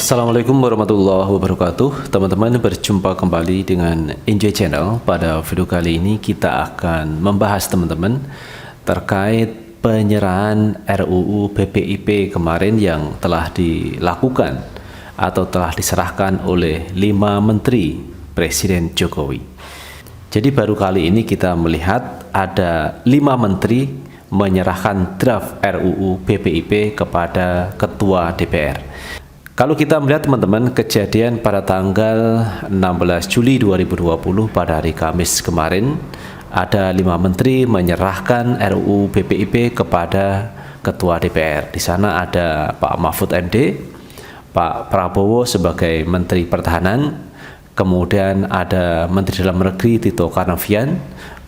Assalamualaikum warahmatullahi wabarakatuh. Teman-teman, berjumpa kembali dengan Enjoy Channel. Pada video kali ini kita akan membahas teman-teman terkait penyerahan RUU BPIP kemarin yang telah dilakukan atau telah diserahkan oleh 5 menteri Presiden Jokowi. Jadi baru kali ini kita melihat ada 5 menteri menyerahkan draft RUU BPIP kepada Ketua DPR. Kalau kita melihat teman-teman kejadian pada tanggal 16 Juli 2020 pada hari Kamis kemarin, ada 5 menteri menyerahkan RUU BPIP kepada Ketua DPR. Di sana ada Pak Mahfud MD, Pak Prabowo sebagai Menteri Pertahanan, kemudian ada Menteri Dalam Negeri Tito Karnavian,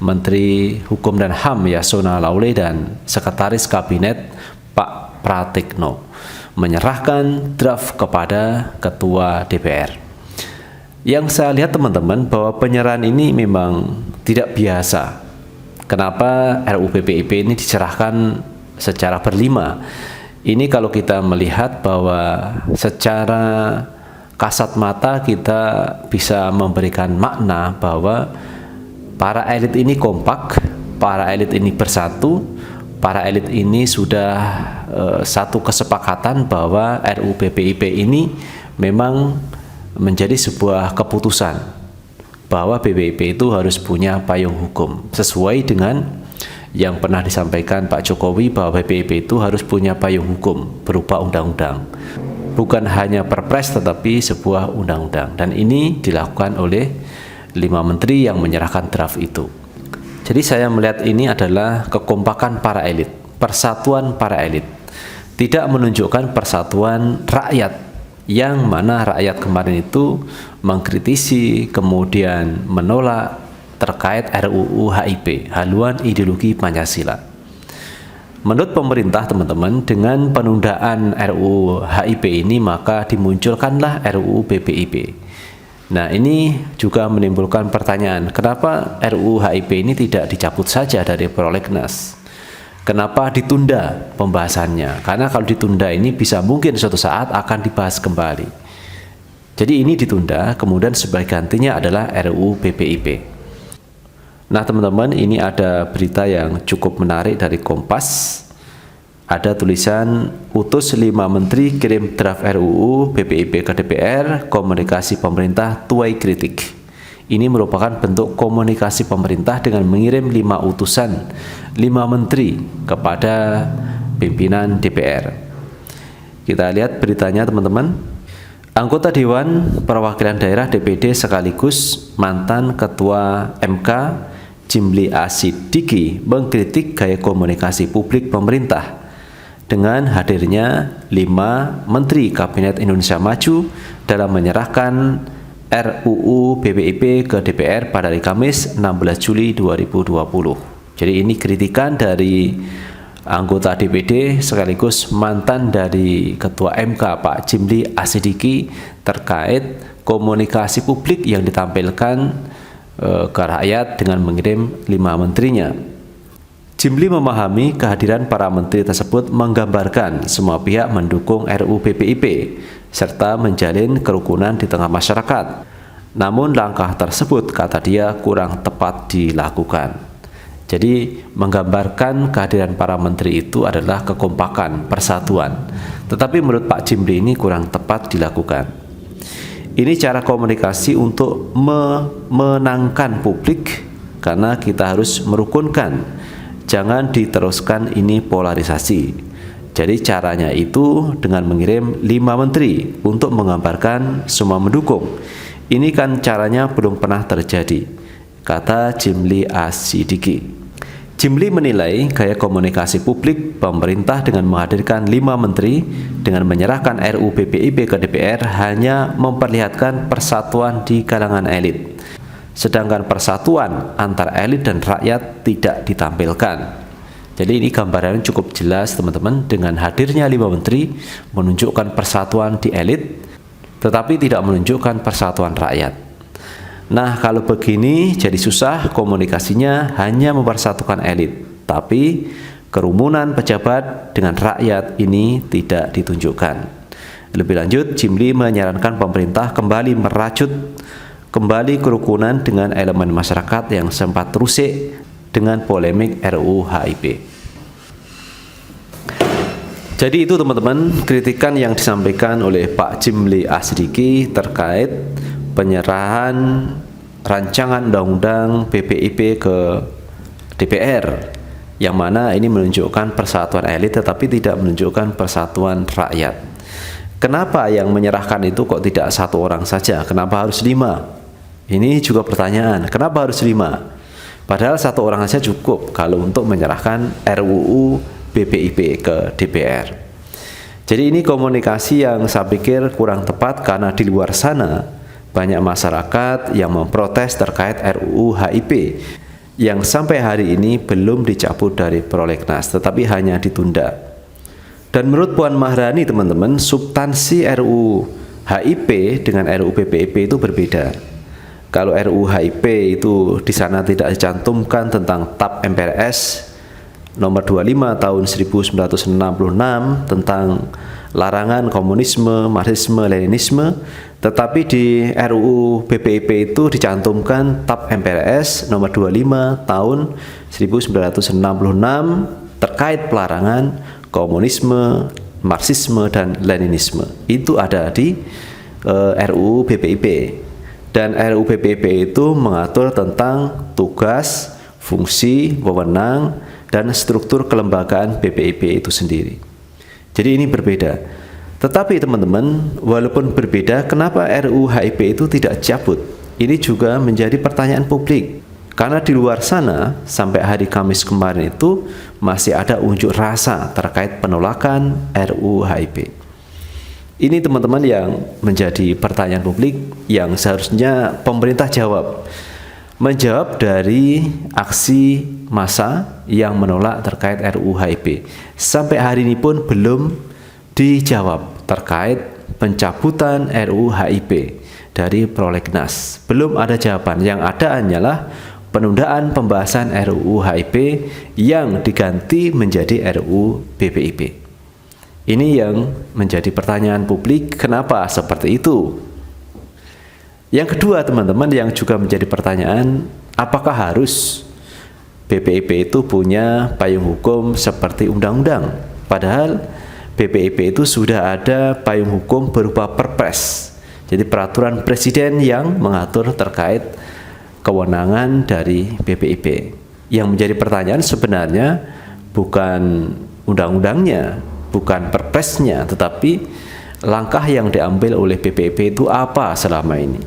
Menteri Hukum dan HAM Yasona Laoly, dan Sekretaris Kabinet Pak Pratikno menyerahkan draft kepada Ketua DPR. Yang saya lihat teman-teman bahwa penyerahan ini memang tidak biasa. Kenapa RUU BPIP ini diserahkan secara berlima? Ini kalau kita melihat bahwa secara kasat mata kita bisa memberikan makna bahwa para elit ini kompak, para elit ini bersatu, para elit ini sudah satu kesepakatan bahwa RUU BPIP ini memang menjadi sebuah keputusan bahwa BPIP itu harus punya payung hukum sesuai dengan yang pernah disampaikan Pak Jokowi bahwa BPIP itu harus punya payung hukum berupa undang-undang, bukan hanya perpres tetapi sebuah undang-undang, dan ini dilakukan oleh 5 menteri yang menyerahkan draft itu. Jadi saya melihat ini adalah kekompakan para elit, persatuan para elit, tidak menunjukkan persatuan rakyat, yang mana rakyat kemarin itu mengkritisi kemudian menolak terkait RUU HIP, haluan ideologi Pancasila. Menurut pemerintah teman-teman, dengan penundaan RUU HIP ini maka dimunculkanlah RUU BPIP. Nah, ini juga menimbulkan pertanyaan, kenapa RUU HIP ini tidak dicabut saja dari prolegnas? Kenapa ditunda pembahasannya? Karena kalau ditunda ini bisa mungkin suatu saat akan dibahas kembali. Jadi ini ditunda, kemudian sebagai gantinya adalah RUU BPIP. Nah teman-teman, ini ada berita yang cukup menarik dari Kompas. Ada tulisan, utus 5 menteri kirim draft RUU BPIP ke DPR, komunikasi pemerintah tuai kritik. Ini merupakan bentuk komunikasi pemerintah dengan mengirim 5 utusan, 5 menteri kepada pimpinan DPR. Kita lihat beritanya teman-teman. Anggota Dewan Perwakilan Daerah DPD sekaligus mantan Ketua MK Jimli Asidiki mengkritik gaya komunikasi publik pemerintah dengan hadirnya 5 Menteri Kabinet Indonesia Maju dalam menyerahkan RUU BPIP ke DPR pada hari Kamis 16 Juli 2020. Jadi ini kritikan dari anggota DPD sekaligus mantan dari Ketua MK Pak Jimli Asidiki terkait komunikasi publik yang ditampilkan ke rakyat dengan mengirim 5 menterinya. Jimli memahami kehadiran para menteri tersebut menggambarkan semua pihak mendukung RUU BPIP serta menjalin kerukunan di tengah masyarakat. Namun langkah tersebut, kata dia, kurang tepat dilakukan. Jadi menggambarkan kehadiran para menteri itu adalah kekompakan, persatuan. Tetapi menurut Pak Jimli ini kurang tepat dilakukan. Ini cara komunikasi untuk memenangkan publik karena kita harus merukunkan. Jangan diteruskan ini polarisasi. Jadi caranya itu dengan mengirim 5 menteri untuk menggambarkan semua mendukung. Ini kan caranya belum pernah terjadi, kata Jimli Asidiki. Jimli menilai gaya komunikasi publik pemerintah dengan menghadirkan 5 menteri dengan menyerahkan RUU BPIP ke DPR hanya memperlihatkan persatuan di kalangan elit. Sedangkan persatuan antar elit dan rakyat tidak ditampilkan. Jadi ini gambarannya cukup jelas teman-teman, dengan hadirnya 5 menteri menunjukkan persatuan di elit tetapi tidak menunjukkan persatuan rakyat. Nah kalau begini jadi susah, komunikasinya hanya mempersatukan elit tapi kerumunan pejabat dengan rakyat ini tidak ditunjukkan. Lebih lanjut, Jimli menyarankan pemerintah kembali merajut kembali kerukunan dengan elemen masyarakat yang sempat terusik dengan polemik RUU HIP. Jadi itu teman-teman kritikan yang disampaikan oleh Pak Jimli Asidiki terkait penyerahan rancangan undang-undang BPIP ke DPR, yang mana ini menunjukkan persatuan elit tetapi tidak menunjukkan persatuan rakyat. Kenapa yang menyerahkan itu kok tidak satu orang saja? Kenapa harus 5? Ini juga pertanyaan. Kenapa harus 5? Padahal satu orang saja cukup kalau untuk menyerahkan RUU BPIP ke DPR. Jadi ini komunikasi yang saya pikir kurang tepat, karena di luar sana banyak masyarakat yang memprotes terkait RUU HIP yang sampai hari ini belum dicabut dari prolegnas, tetapi hanya ditunda. Dan menurut Puan Maharani teman-teman, substansi RUU HIP dengan RUU BPIP itu berbeda. Kalau RUU HIP itu di sana tidak dicantumkan tentang TAP MPRS nomor 25 tahun 1966 tentang larangan komunisme, marxisme, leninisme, tetapi di RUU BPIP itu dicantumkan TAP MPRS nomor 25 tahun 1966 terkait pelarangan komunisme, marxisme, dan leninisme. Itu ada di RUU BPIP. Dan RUU BPIP itu mengatur tentang tugas, fungsi, wewenang, dan struktur kelembagaan BPIP itu sendiri. Jadi ini berbeda. Tetapi teman-teman, walaupun berbeda, kenapa RUU HIP itu tidak cabut? Ini juga menjadi pertanyaan publik. Karena di luar sana, sampai hari Kamis kemarin itu masih ada unjuk rasa terkait penolakan RUU HIP. Ini teman-teman yang menjadi pertanyaan publik yang seharusnya pemerintah jawab. Menjawab dari aksi massa yang menolak terkait RUU HIP. Sampai hari ini pun belum dijawab terkait pencabutan RUU HIP dari prolegnas. Belum ada jawaban. Yang ada hanyalah penundaan pembahasan RUU HIP yang diganti menjadi RUU BPIP. Ini yang menjadi pertanyaan publik, kenapa seperti itu? Yang kedua teman-teman yang juga menjadi pertanyaan, apakah harus BPIP itu punya payung hukum seperti undang-undang? Padahal BPIP itu sudah ada payung hukum berupa Perpres. Jadi peraturan presiden yang mengatur terkait kewenangan dari BPIP. Yang menjadi pertanyaan sebenarnya bukan undang-undangnya, bukan Perpresnya, tetapi langkah yang diambil oleh BPIP itu apa selama ini.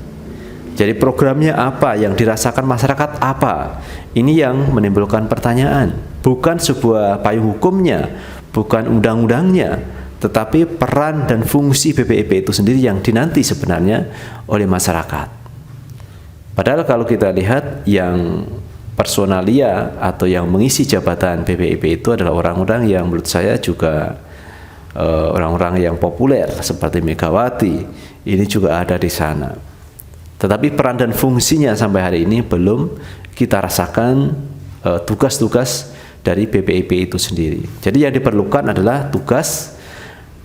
Jadi programnya apa, yang dirasakan masyarakat apa? Ini yang menimbulkan pertanyaan. Bukan sebuah payung hukumnya, bukan undang-undangnya, tetapi peran dan fungsi BPIP itu sendiri yang dinanti sebenarnya oleh masyarakat. Padahal kalau kita lihat yang personalia atau yang mengisi jabatan BPIP itu adalah orang-orang yang menurut saya juga orang-orang yang populer seperti Megawati. Ini juga ada di sana. Tetapi peran dan fungsinya sampai hari ini belum kita rasakan tugas-tugas dari BPIP itu sendiri. Jadi yang diperlukan adalah tugas,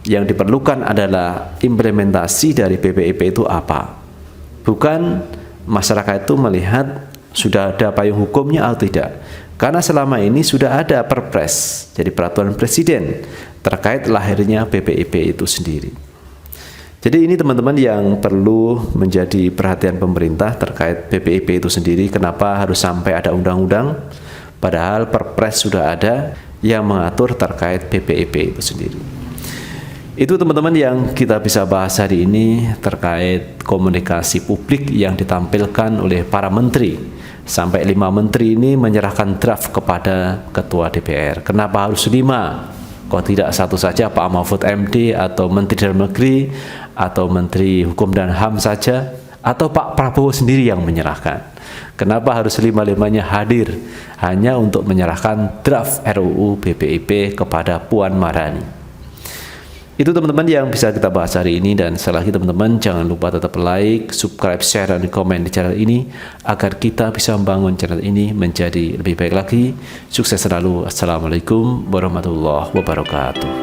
yang diperlukan adalah implementasi dari BPIP itu apa. Bukan masyarakat itu melihat sudah ada payung hukumnya atau tidak. Karena selama ini sudah ada Perpres, jadi peraturan presiden terkait lahirnya BPIP itu sendiri. Jadi ini teman-teman yang perlu menjadi perhatian pemerintah terkait BPIP itu sendiri. Kenapa harus sampai ada undang-undang, padahal Perpres sudah ada yang mengatur terkait BPIP itu sendiri. Itu teman-teman yang kita bisa bahas hari ini terkait komunikasi publik yang ditampilkan oleh para menteri. Sampai 5 menteri ini menyerahkan draft kepada Ketua DPR. Kenapa harus 5? Kok tidak satu saja, Pak Mahfud MD atau Menteri Dalam Negeri atau Menteri Hukum dan HAM saja, atau Pak Prabowo sendiri yang menyerahkan? Kenapa harus 5-5-nya hadir hanya untuk menyerahkan draft RUU BPIP kepada Puan Maharani? Itu teman-teman yang bisa kita bahas hari ini, dan sekali lagi teman-teman jangan lupa tetap like, subscribe, share, dan komen di channel ini agar kita bisa membangun channel ini menjadi lebih baik lagi. Sukses selalu. Assalamualaikum warahmatullahi wabarakatuh.